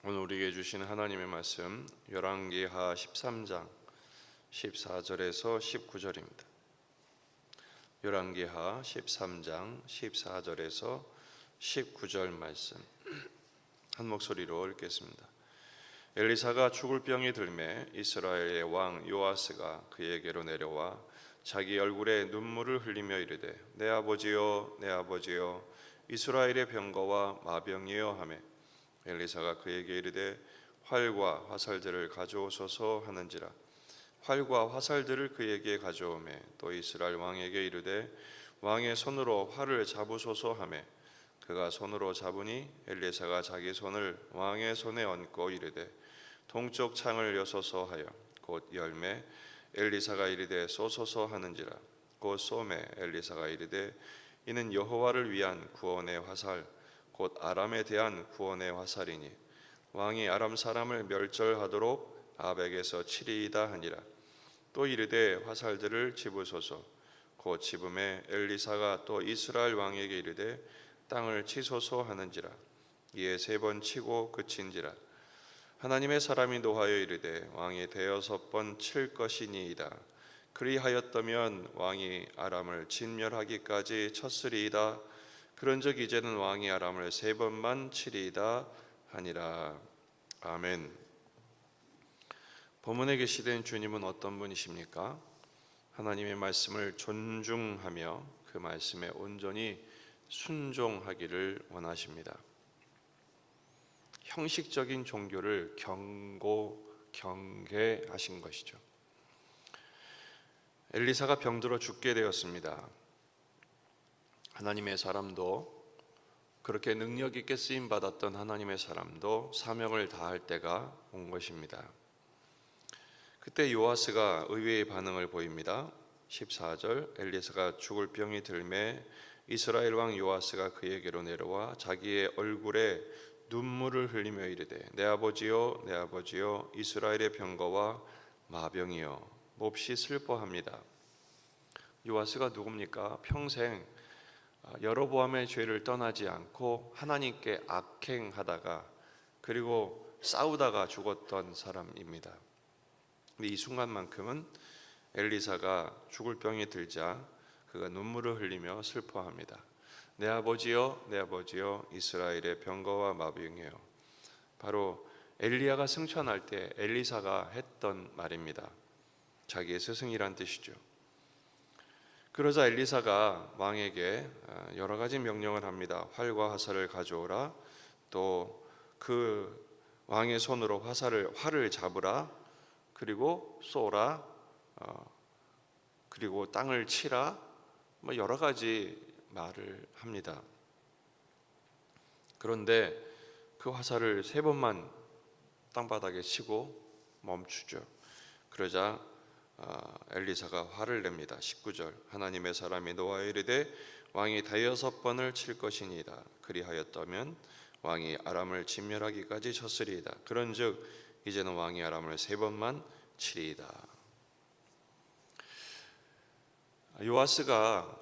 오늘 우리에게 주시는 하나님의 말씀 열왕기하 13장 14절에서 19절입니다. 열왕기하 13장 14절에서 19절 말씀 한 목소리로 읽겠습니다. 엘리사가 죽을 병이 들매 이스라엘의 왕 요아스가 그에게로 내려와 자기 얼굴에 눈물을 흘리며 이르되 내 아버지여 내 아버지여 이스라엘의 병거와 마병이여 하매 엘리사가 그에게 이르되 활과 화살들을 가져오소서 하는지라. 활과 화살들을 그에게 가져오매 또 이스라엘 왕에게 이르되 왕의 손으로 활을 잡으소서 하매 그가 손으로 잡으니 엘리사가 자기 손을 왕의 손에 얹고 이르되 동쪽 창을 여소서 하여 곧 열매 엘리사가 이르되 쏘소서 하는지라. 곧 쏘매 엘리사가 이르되 이는 여호와를 위한 구원의 화살 곧 아람에 대한 구원의 화살이니 왕이 아람 사람을 멸절하도록 아벡에서 치리이다 하니라. 또 이르되 화살들을 집으소서. 곧 집음에 엘리사가 또 이스라엘 왕에게 이르되 땅을 치소서 하는지라. 이에 3번 치고 그친지라. 하나님의 사람이 노하여 이르되 왕이 대여섯 번 칠 것이니이다. 그리하였다면 왕이 아람을 진멸하기까지 쳤으리이다. 그런즉 이제는 왕이 아람을 3번만 치리이다 하니라. 아멘. 본문에 계시된 주님은 어떤 분이십니까? 하나님의 말씀을 존중하며 그 말씀에 온전히 순종하기를 원하십니다. 형식적인 종교를 경계하신 것이죠. 엘리사가 병들어 죽게 되었습니다. 하나님의 사람도, 그렇게 능력 있게 쓰임 받았던 하나님의 사람도 사명을 다할 때가 온 것입니다. 그때 요아스가 의외의 반응을 보입니다. 14절 엘리사가 죽을 병이 들매 이스라엘 왕 요아스가 그에게로 내려와 자기의 얼굴에 눈물을 흘리며 이르되 내 아버지여 내 아버지여 이스라엘의 병거와 마병이여. 몹시 슬퍼합니다. 요아스가 누굽니까? 평생 여로보암의 죄를 떠나지 않고 하나님께 악행하다가 그리고 싸우다가 죽었던 사람입니다. 근데 이 순간만큼은 엘리사가 죽을 병이 들자 그가 눈물을 흘리며 슬퍼합니다. 내 아버지여 내 아버지여 이스라엘의 병거와 마병이여. 바로 엘리야가 승천할 때 엘리사가 했던 말입니다. 자기의 스승이란 뜻이죠. 그러자 엘리사가 왕에게 여러 가지 명령을 합니다. 활과 화살을 가져오라. 또 그 왕의 손으로 활을 잡으라. 그리고 쏘라. 그리고 땅을 치라. 여러 가지 말을 합니다. 그런데 그 화살을 3번만 땅바닥에 치고 멈추죠. 그러자 엘리사가 화를 냅니다. 19절 하나님의 사람이 노하여 이르되 왕이 5번을 칠 것이니이다. 그리하였다면 왕이 아람을 진멸하기까지 쳤으리이다. 그런즉 이제는 왕이 아람을 3번만 치리이다. 요아스가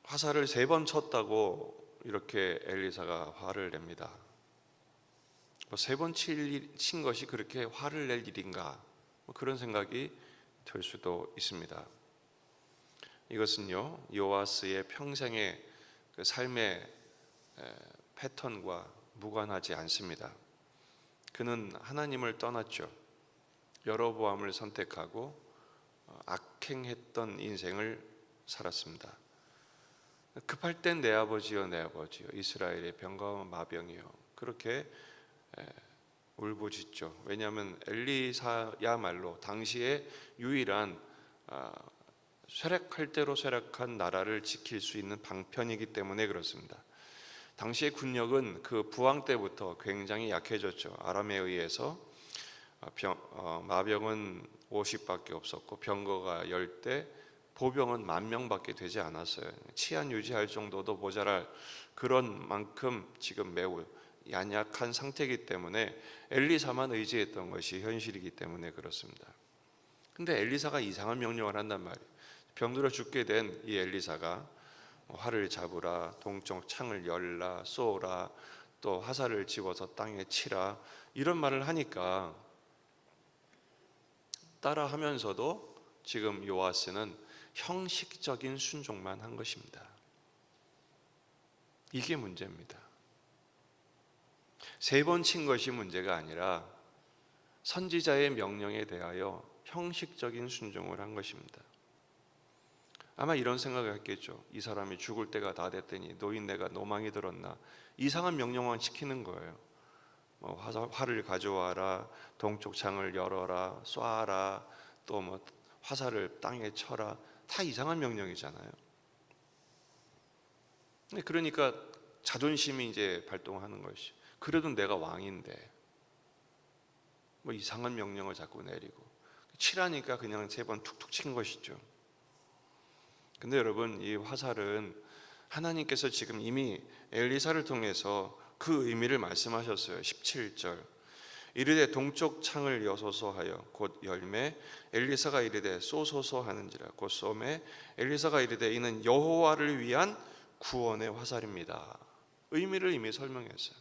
화살을 3번 쳤다고 이렇게 엘리사가 화를 냅니다. 3번 친 것이 그렇게 화를 낼 일인가? 그런 생각이 들 수도 있습니다. 이것은요 요아스의 평생의 그 삶의 패턴과 무관하지 않습니다. 그는 하나님을 떠났죠. 여로보암을 선택하고 악행했던 인생을 살았습니다. 급할 땐 내 아버지여 내 아버지여 이스라엘의 병거와 마병이여 그렇게 울부짖죠. 왜냐하면 엘리사야말로 당시에 유일한 쇠락할 대로 쇠락한 나라를 지킬 수 있는 방편이기 때문에 그렇습니다. 당시의 군력은 그 부왕 때부터 굉장히 약해졌죠. 아람에 의해서 마병은 50밖에 없었고 병거가 10대, 보병은 10,000명밖에 되지 않았어요. 치안 유지할 정도도 모자랄 그런 만큼 지금 매우 연약한 상태이기 때문에 엘리사만 의지했던 것이 현실이기 때문에 그렇습니다. 근데 엘리사가 이상한 명령을 한단 말이에요. 병들어 죽게 된 이 엘리사가 활을 잡으라, 동쪽 창을 열라, 쏘라, 또 화살을 집어서 땅에 치라 이런 말을 하니까 따라하면서도 지금 요아스는 형식적인 순종만 한 것입니다. 이게 문제입니다. 3번 친 것이 문제가 아니라 선지자의 명령에 대하여 형식적인 순종을 한 것입니다. 아마 이런 생각을 했겠죠. 이 사람이 죽을 때가 다 됐더니 노인네가 노망이 들었나, 이상한 명령만 시키는 거예요. 활을 가져와라, 동쪽 창을 열어라, 쏴라, 또 화살을 땅에 쳐라, 다 이상한 명령이잖아요. 그러니까 자존심이 이제 발동하는 것이, 그래도 내가 왕인데 이상한 명령을 자꾸 내리고, 치라니까 그냥 3번 툭툭 친 것이죠. 근데 여러분, 이 화살은 하나님께서 지금 이미 엘리사를 통해서 그 의미를 말씀하셨어요. 17절 이르되 동쪽 창을 여소서 하여 곧 열매, 엘리사가 이르되 쏘소서 하는지라 곧 쏘매, 엘리사가 이르되 이는 여호와를 위한 구원의 화살입니다. 의미를 이미 설명했어요.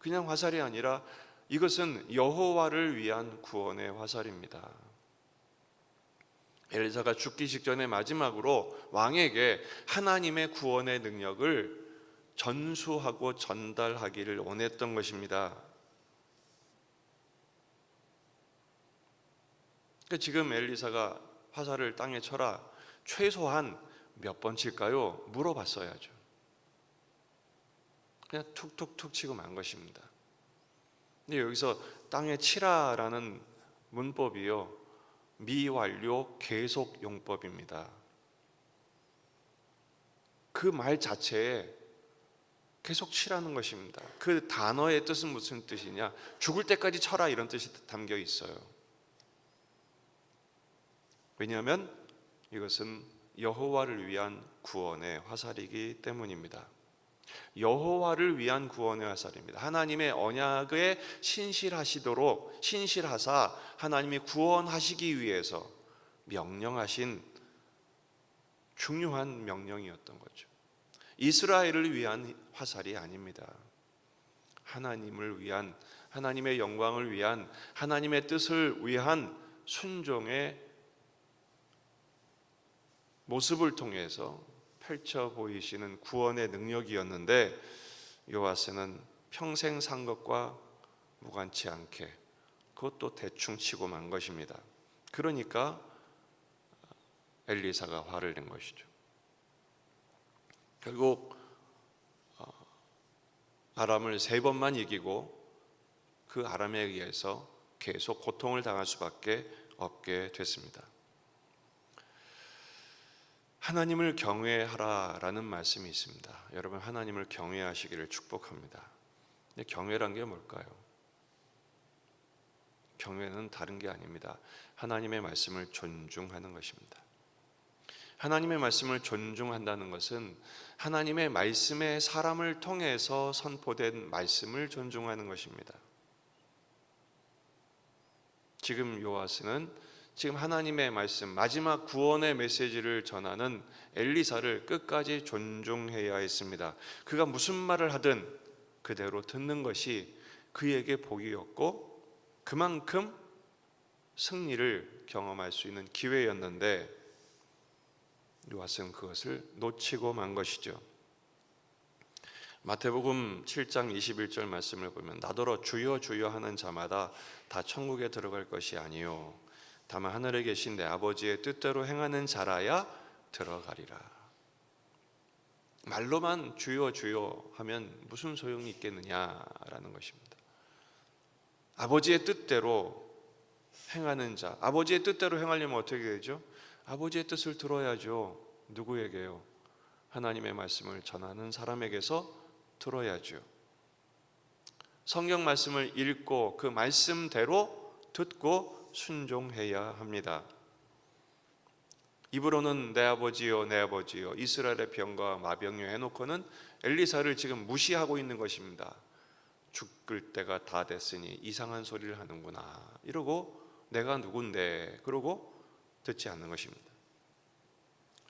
그냥 화살이 아니라 이것은 여호와를 위한 구원의 화살입니다. 엘리사가 죽기 직전에 마지막으로 왕에게 하나님의 구원의 능력을 전수하고 전달하기를 원했던 것입니다. 그러니까 지금 엘리사가 화살을 땅에 쳐라, 최소한 몇 번 칠까요? 물어봤어야죠. 그냥 툭툭툭 치고 만 것입니다. 근데 여기서 땅에 치라라는 문법이요, 미완료 계속 용법입니다. 그 말 자체에 계속 치라는 것입니다. 그 단어의 뜻은 무슨 뜻이냐? 죽을 때까지 쳐라, 이런 뜻이 담겨 있어요. 왜냐하면 이것은 여호와를 위한 구원의 화살이기 때문입니다. 여호와를 위한 구원의 화살입니다. 하나님의 언약에 신실하사 하나님이 구원하시기 위해서 명령하신 중요한 명령이었던 거죠. 이스라엘을 위한 화살이 아닙니다. 하나님을 위한, 하나님의 영광을 위한, 하나님의 뜻을 위한 순종의 모습을 통해서 펼쳐 보이시는 구원의 능력이었는데, 요아스는 평생 산 것과 무관치 않게 그것도 대충 치고 만 것입니다. 그러니까 엘리사가 화를 낸 것이죠. 결국 아람을 3번만 이기고 그 아람에 의해서 계속 고통을 당할 수밖에 없게 됐습니다. 하나님을 경외하라라는 말씀이 있습니다. 여러분, 하나님을 경외하시기를 축복합니다. 근데 경외란 게 뭘까요? 경외는 다른 게 아닙니다. 하나님의 말씀을 존중하는 것입니다. 하나님의 말씀을 존중한다는 것은 하나님의 말씀에 사람을 통해서 선포된 말씀을 존중하는 것입니다. 지금 요아스는 지금 하나님의 말씀, 마지막 구원의 메시지를 전하는 엘리사를 끝까지 존중해야 했습니다. 그가 무슨 말을 하든 그대로 듣는 것이 그에게 복이었고 그만큼 승리를 경험할 수 있는 기회였는데, 요아스는 그것을 놓치고 만 것이죠. 마태복음 7장 21절 말씀을 보면 나더러 주여 주여 하는 자마다 다 천국에 들어갈 것이 아니요 다만 하늘에 계신 내 아버지의 뜻대로 행하는 자라야 들어가리라. 말로만 주여 주여 하면 무슨 소용이 있겠느냐라는 것입니다. 아버지의 뜻대로 행하는 자, 아버지의 뜻대로 행하려면 어떻게 되죠? 아버지의 뜻을 들어야죠. 누구에게요? 하나님의 말씀을 전하는 사람에게서 들어야죠. 성경 말씀을 읽고 그 말씀대로 듣고 순종해야 합니다. 입으로는 내 아버지요 내 아버지요 이스라엘의 병과 마병요 해놓고는 엘리사를 지금 무시하고 있는 것입니다. 죽을 때가 다 됐으니 이상한 소리를 하는구나 이러고 내가 누군데 그러고 듣지 않는 것입니다.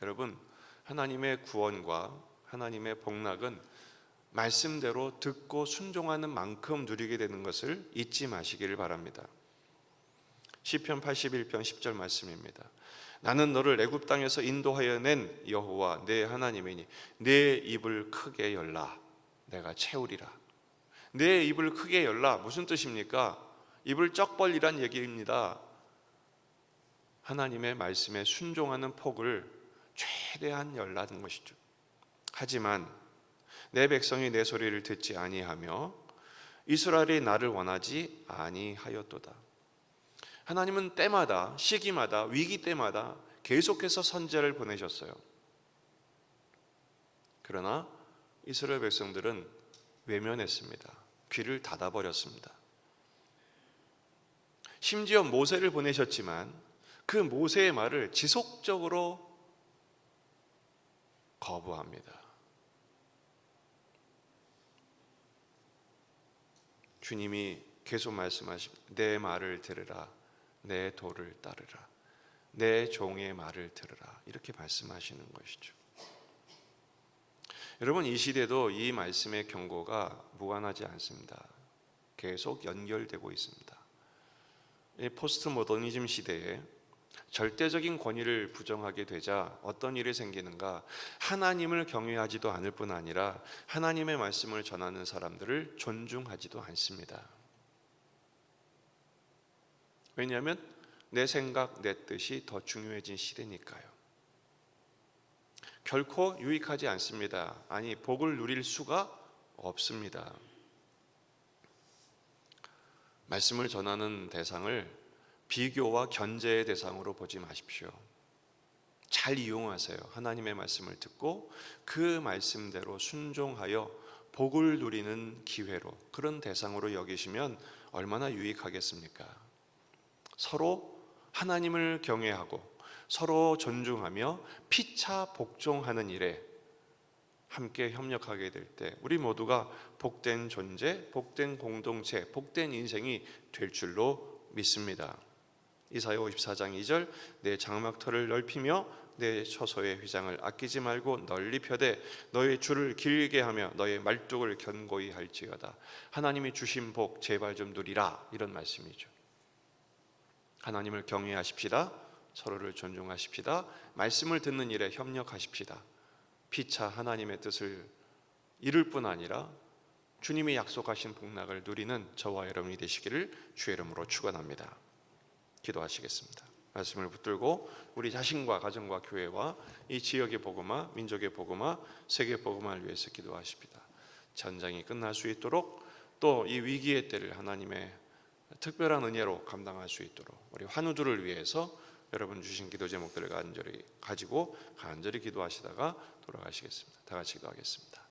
여러분, 하나님의 구원과 하나님의 복락은 말씀대로 듣고 순종하는 만큼 누리게 되는 것을 잊지 마시기를 바랍니다. 시편 81편 10절 말씀입니다. 나는 너를 애굽 땅에서 인도하여 낸 여호와 내 하나님이니 내 입을 크게 열라 내가 채우리라. 내 입을 크게 열라 무슨 뜻입니까? 입을 쩍 벌리란 얘기입니다. 하나님의 말씀에 순종하는 폭을 최대한 열라는 것이죠. 하지만 내 백성이 내 소리를 듣지 아니하며 이스라엘이 나를 원하지 아니하였도다. 하나님은 때마다 시기마다 위기 때마다 계속해서 선지자를 보내셨어요. 그러나 이스라엘 백성들은 외면했습니다. 귀를 닫아버렸습니다. 심지어 모세를 보내셨지만 그 모세의 말을 지속적으로 거부합니다. 주님이 계속 말씀하십니다. 내 말을 들으라. 내 도를 따르라. 내 종의 말을 들으라. 이렇게 말씀하시는 것이죠. 여러분, 이 시대도 이 말씀의 경고가 무한하지 않습니다. 계속 연결되고 있습니다. 이 포스트 모더니즘 시대에 절대적인 권위를 부정하게 되자 어떤 일이 생기는가? 하나님을 경외하지도 않을 뿐 아니라 하나님의 말씀을 전하는 사람들을 존중하지도 않습니다. 왜냐하면 내 생각, 내 뜻이 더 중요해진 시대니까요. 결코 유익하지 않습니다. 아니, 복을 누릴 수가 없습니다. 말씀을 전하는 대상을 비교와 견제의 대상으로 보지 마십시오. 잘 이용하세요. 하나님의 말씀을 듣고 그 말씀대로 순종하여 복을 누리는 기회로, 그런 대상으로 여기시면 얼마나 유익하겠습니까? 서로 하나님을 경외하고 서로 존중하며 피차 복종하는 일에 함께 협력하게 될 때 우리 모두가 복된 존재, 복된 공동체, 복된 인생이 될 줄로 믿습니다. 이사야 54장 2절 내 장막터를 넓히며 내 처소의 휘장을 아끼지 말고 널리 펴되 너의 줄을 길게 하며 너의 말뚝을 견고히 할지어다. 하나님이 주신 복 제발 좀 누리라, 이런 말씀이죠. 하나님을 경외하십시다. 서로를 존중하십시다. 말씀을 듣는 일에 협력하십시다. 피차 하나님의 뜻을 이룰 뿐 아니라 주님이 약속하신 복락을 누리는 저와 여러분이 되시기를 주의 이름으로 축원합니다. 기도하시겠습니다. 말씀을 붙들고 우리 자신과 가정과 교회와 이 지역의 복음화, 민족의 복음화, 세계 복음화를 위해서 기도하십니다. 전쟁이 끝날 수 있도록 또 이 위기의 때를 하나님의 특별한 은혜로 감당할 수 있도록 우리 환우들을 위해서 여러분 주신 기도 제목들을 간절히 가지고 간절히 기도하시다가 돌아가시겠습니다. 다 같이 기도하겠습니다.